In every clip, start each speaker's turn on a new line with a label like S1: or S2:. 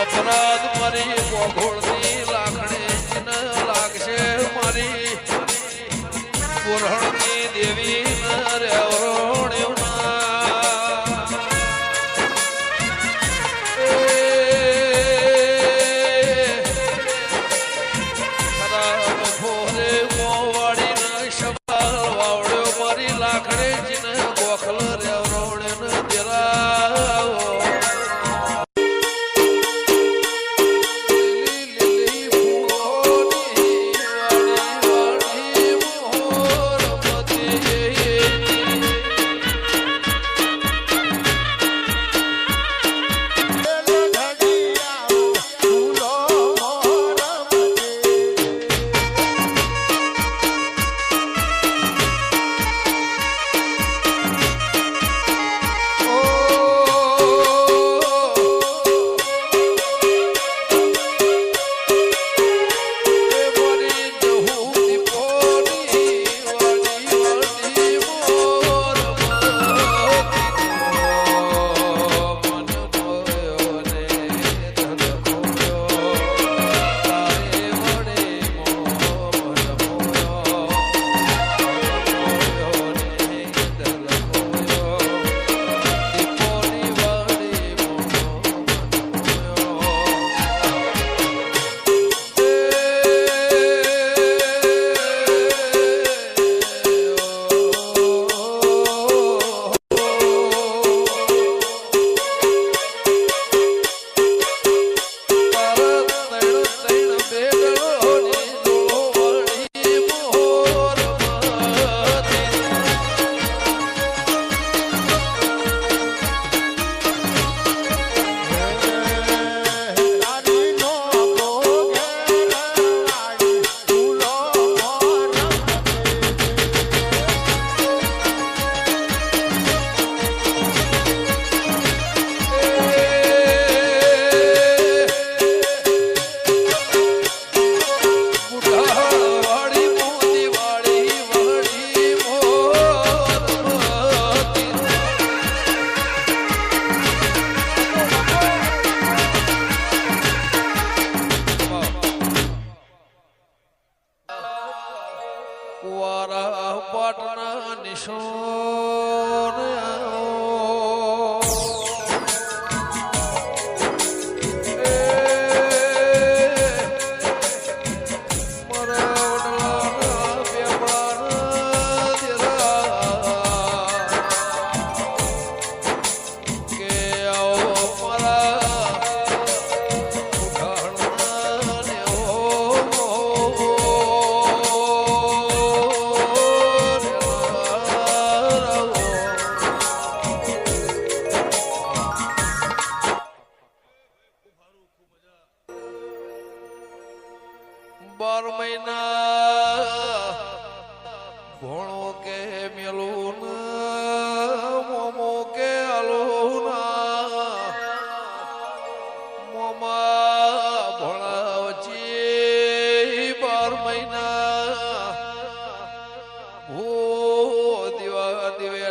S1: અપરાધ મારી ગોળની લાખણી લાગશે મારી પુરણની દેવી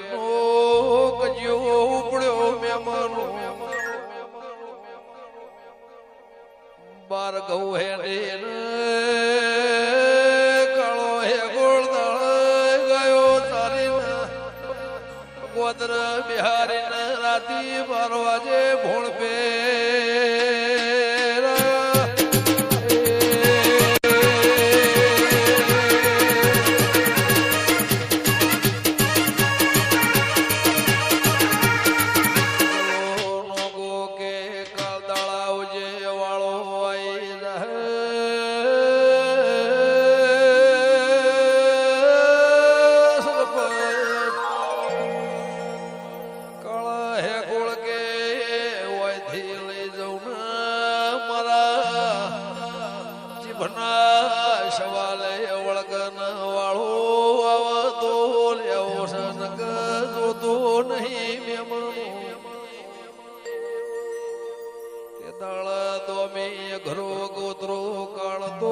S1: ઘેરનો કજિયો ઉપડ્યો મહેમાનો બાર ઘઉં હે ને કાળો હે ગોળદાળ ગયો તારી ગોદર બિહારી ને રાતી 12 વાજે ભોણ પે ઘરો ગોત્રો કાળતો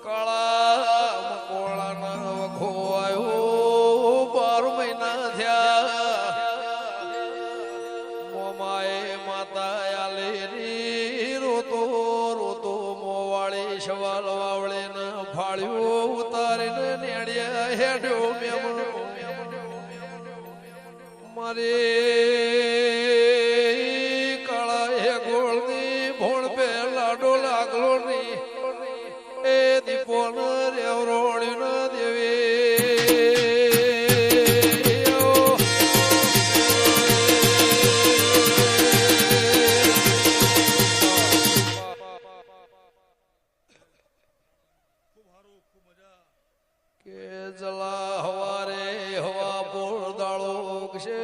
S1: કાળા મકોળાના વખો આવ્યો 12 મહિના થયા મોમાએ માતા આલેરી રોતો રોતો મોવાળી સવાલ વાવળે ને ફાળ્યો ઉતારીને નેડિયા હેડ્યો મારે કાળા હે ગોળની ભોણ પે લાડો લાગલો ની એ દીપો ન રેવરોણી ન દેવી કે જલા હવારે હવા પોળ દાળો ઉગશે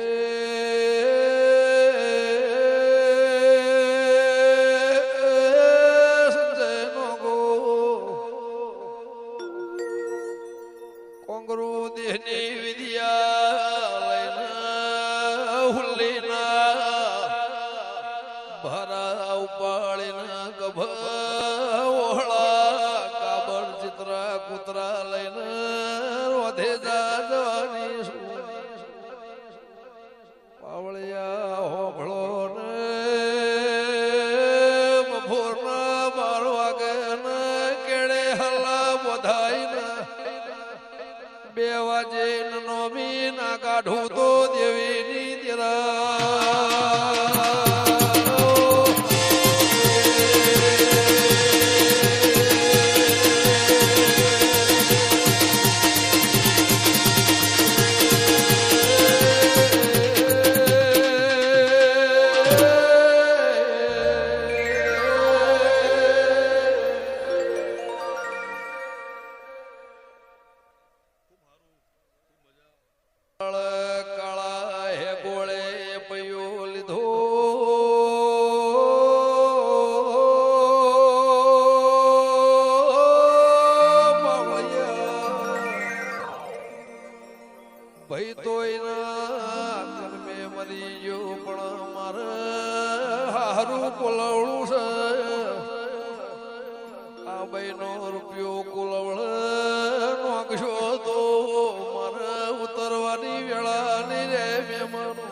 S1: સંજયનો ગો કોંગરુ દેહની વિદ્યા લઈને હુલ્લીના ભરા ઉપાડીને ગભોળા કાબર ચિત્રા કૂતરા લઈને રોધે જવાની પાવળિયા હોભળો ને બપોરના 12 વાગે ને કેળે હલ્લા બોધાઈ ને 2 વાજે નોમી ના કાઢું તો દેવીની તેરા કાળા હે ગોળે પૈયો લીધો ભાઈ તોય ના જન્મે મરી ગયો પણ મારે હારું કોલવડું છે આ ભાઈનો રૂપિયો કોલવડ નોકશો તો મારે ઉતરવાની વેળા નહીં રે મહેમાનો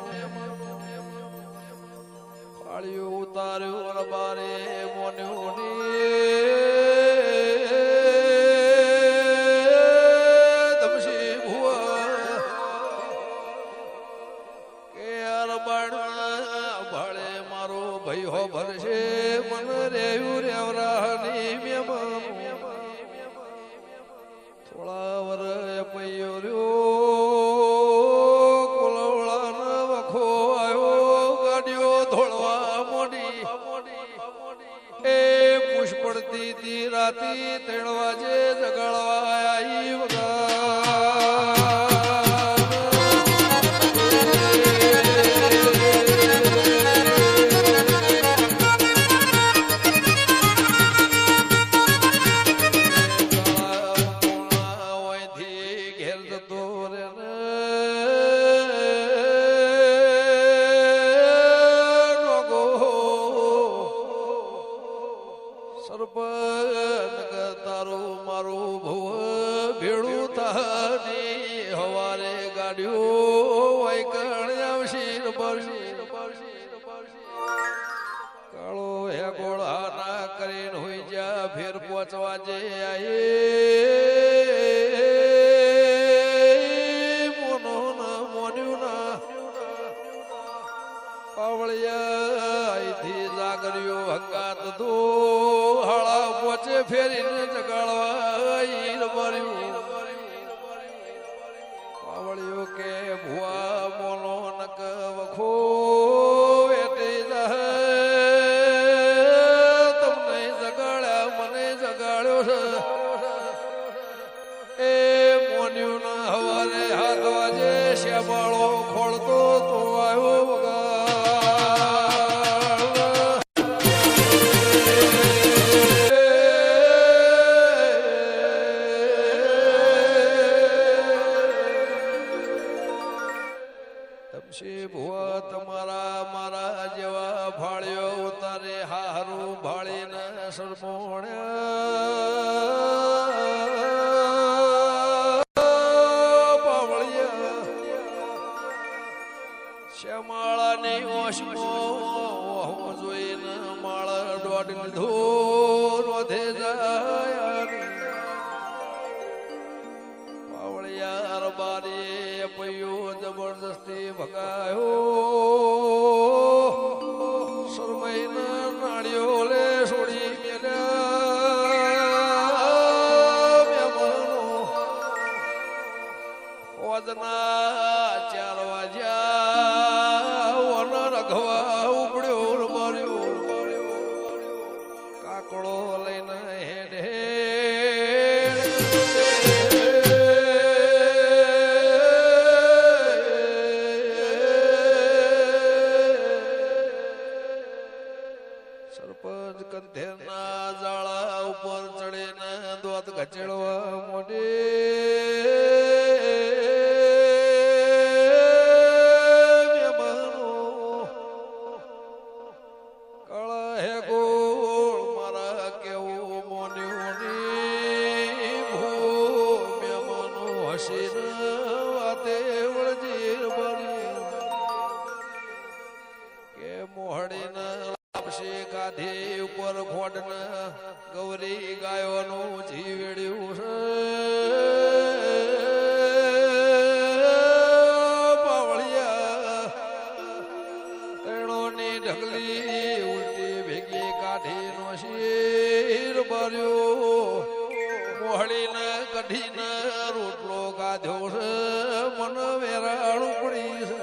S1: ફાળ્યું ઉતાર્યું રબારે મોન્યો ધમશી ભુવા કે રબાણ ભાડે મારો ભાઈ હો ભરશે મન રેવું રેવરાની મહેમાનો થોડા વર પૈયો રહ્યો કોલવળાના વખો આવ્યો ગાડીઓ ધોળવા મોડી એ પુષ્પ પડતી તી રાતી 3 વાજે જગાડવા આવી વગા સરપંચ તારું મારું ભવ ભેળું થની હવારે ગાડીઓ વાયકણ આવશીર બરશીર કાળો હે ગોળા ના કરીને હોઈ જા ફેર પહોંચવા જે આયે મોનો ના મોન્યું ના પાવળિયા અહીંથી જાગર્યો હંગાત દો હાળા પોચે ફેરીને જગાડવા ઈર ભર્યું પાવળિયો કે ભુવા મોનો નક વખો વેટી જાય તમને જગાડ્યા મને જગાડ્યો છે એ મોન્યું ના હવારે હાથ વાજે શ્યામાળો ખોળતો તો આવ્યો વગા ભુવા તમારા મારા જેવા ભાળ્યો ઉતારે હારું ભાળીને સરમોણ્યા પાવળિયા શ્યામાળાની ઓશમો જોઈને માળ દોડ લીધો રોધે જાય પાવળિયા બારી પૈયો જબરદસ્તી ભગાયો શરમાઈના નાળીઓ લે છોડી મેલ્યા મહેમાનો ઓજના 4 વાગ્યા વન રઘવા ઉપડ્યો મર્યો કાકડો લઈને હેડ સરપંચ કંધેરના જાળા ઉપર ચડીને દોત ઘચેડવા મોડે મહેમાનો કાળા હે ગોળ મારા કેવું મોન્યું ની ભૂ મહેમાનો હસીને વાતે વળજીર બની કે મોહડીના ગાધી ઉપર ખોડને ગૌરી ગાયોનું જીવડ્યું છે પાવળિયા તેણોની ઢગલી ઉલટી ભેગી કાઢીનો શીર ભર્યો મોહડીને કઢીને રોટલો ગાધ્યો છે મન વેરાળું પડી છે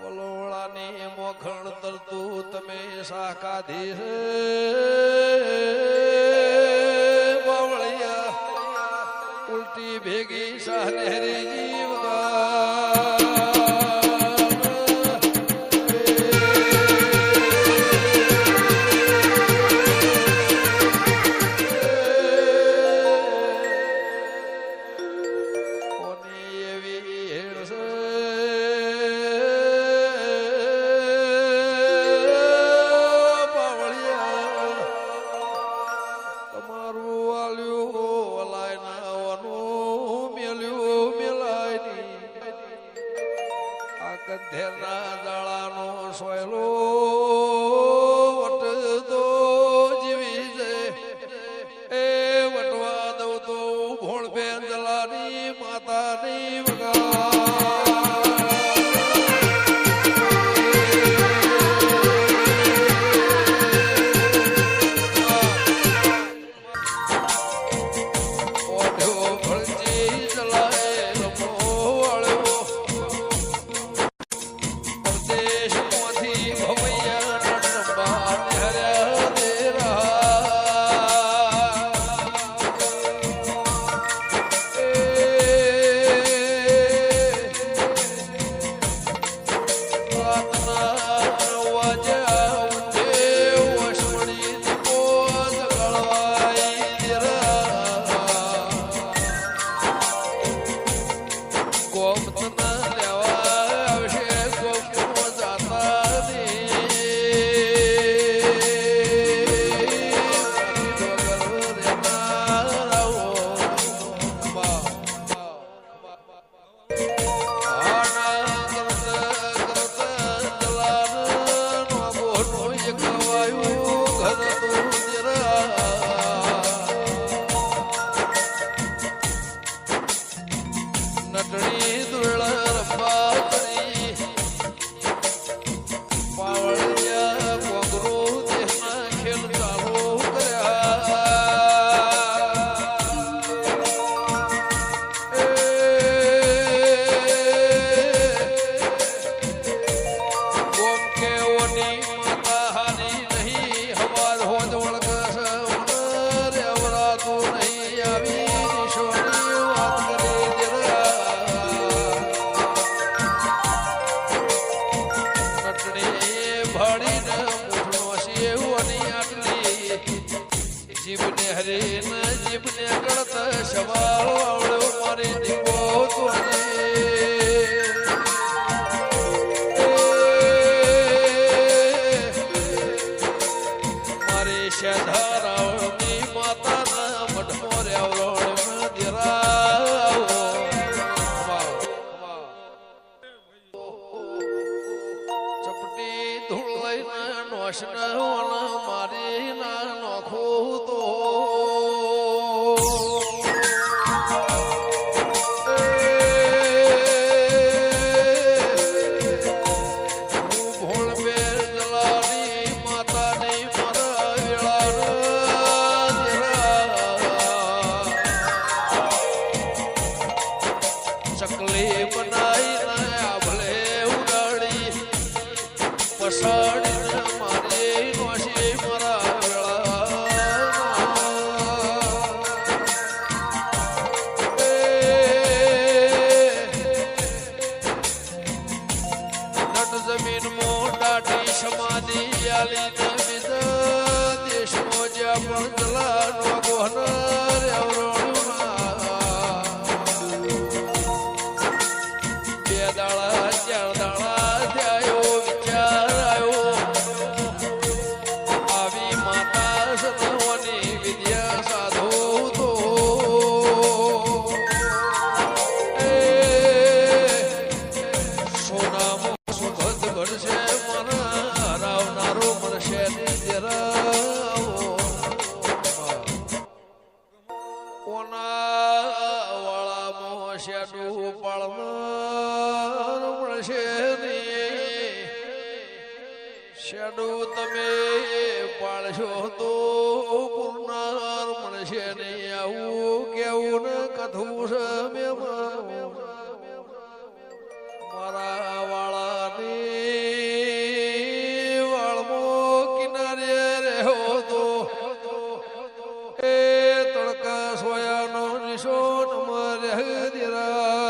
S1: વલોળાની મોખણ તરતું તમે શાકાધી છે બાવળિયા ઉલટી ભેગી શાહનેરી જીવગા તમારું આલ્યું લાઈના મેલ્યું મેલાય સવાલ આવડ્યો મારી દીવો મારી શેધારાવની માતાના મઢમો રેવરોળ દીરાવો ચપટી ધૂળ લઈને નોશન મારી ના નોખો તો ચકલી બનાવીને આભલે ઉડાડી પસાડીને મારી નોશી મારા નટ જમીન મોટાટી સમાધિ આલી બીજા દેશમાં જ્યાં પણ જલાનો ગોહનર અવરોણ્યું દાડા ચાર દાડા થયો વિચાર આવ્યો આવી માતા સતવની વિદ્યા સાધો તો સોનામાં સુગંધ ભરશે મારા હરાવનારો મળશે નિજરાવો કોના વાળામાં શેડું પાળમાં શેડો તમે પાળશો તો પૂર્ણાર મળશે નહીં આવું કેવું ને કથું છે મારા વાળાની વાળમો કિનારે રહ્યો તો એ તડકા સોયાનો નિશો નમરે દીરા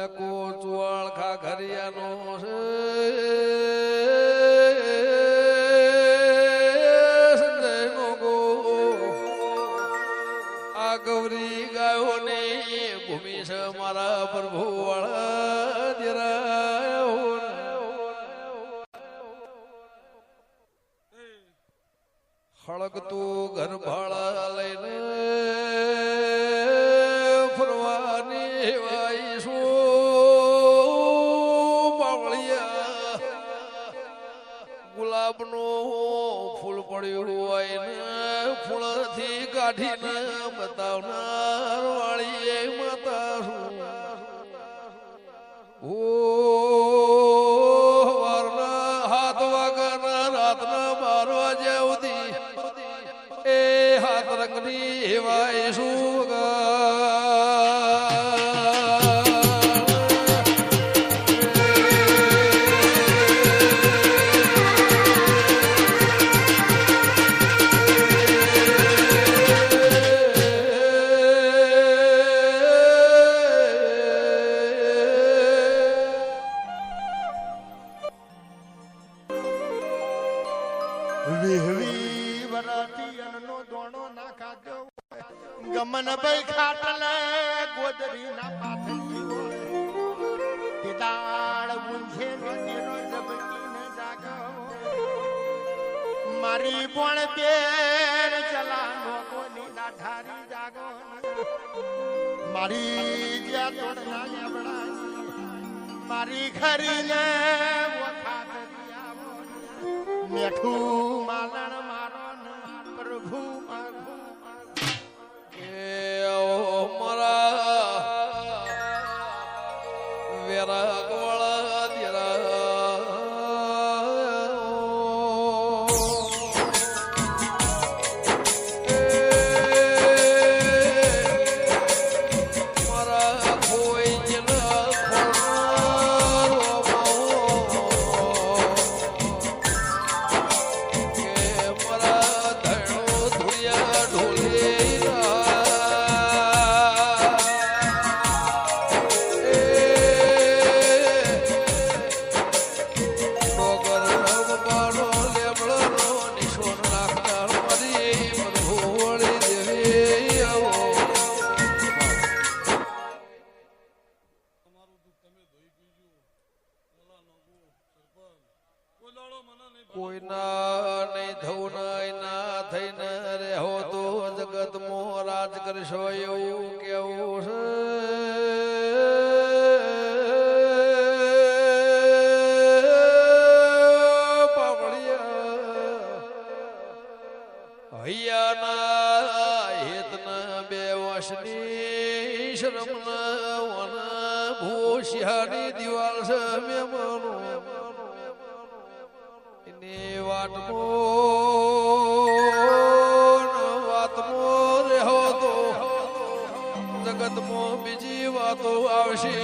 S1: કોચવાળ ખાખરિયાનો છે સંજયનો ગો આ ગૌરી ગાયોની ભૂમિ છે મારા પ્રભુ વાળા દેરાયો હળકતું ઘર ભાડા લઈને ફરવાની ગુલાબનું ફૂલ પડ્યું હોય ને ફૂલથી કાઢીને બતાવનાર વાળી માતા વારના હાથ વાગના રાતના 12 વાગ્યા સુધી એ હાથ રંગની વાય
S2: ગમન ભાઈ ખાટલે ગોદરી ના પાથરી તે દાળ મુંજે નદીનો જબકીને જાગો મારી બોણ બેર ચલાનો કોની દાઠારી જાગો મારી જ્યા તોડના યાબડા મારી ખરીને વખાત દિયાવો મેઠું માલણ મારો પ્રભુ મારો
S1: વેરાગવાળા દેરા મારા કોઈ જન ખોરનારો કોઈના નહીં થવું નહીં ના થઈને રહેવો તો જગતમાં રાજ કરશો એવું કેવું છે પાપડિયા હૈયાના હેતના બે વર્ષની શરમના વના ભૂષિયાની દિવાલ છે મેમનો વાતમો રહ્યો તો જગતમાં બીજી વાતો આવશે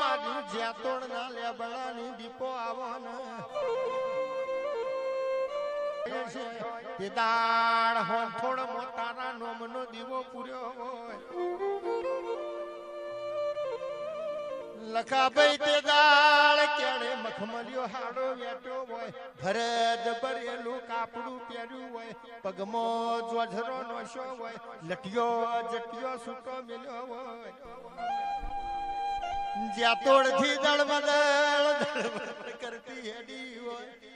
S2: મારી જ્યાતોડ ના લેબડાની દીપો આવવાના તે દાળ હોઠોડ મોતારા નોમનો દીવો પૂર્યો હોય લખાભાઈ તે દાળ કેળે મખમલિયો હાડો વેટ્યો હોય ભરત ભરેલું કાપડું પહેર્યું હોય પગમાં જોજરો નોશો હોય લટિયો જટિયો સૂટો મેલ્યો હોય જ્યાં તોડથી દળ બદળ કરતી હેડી હોય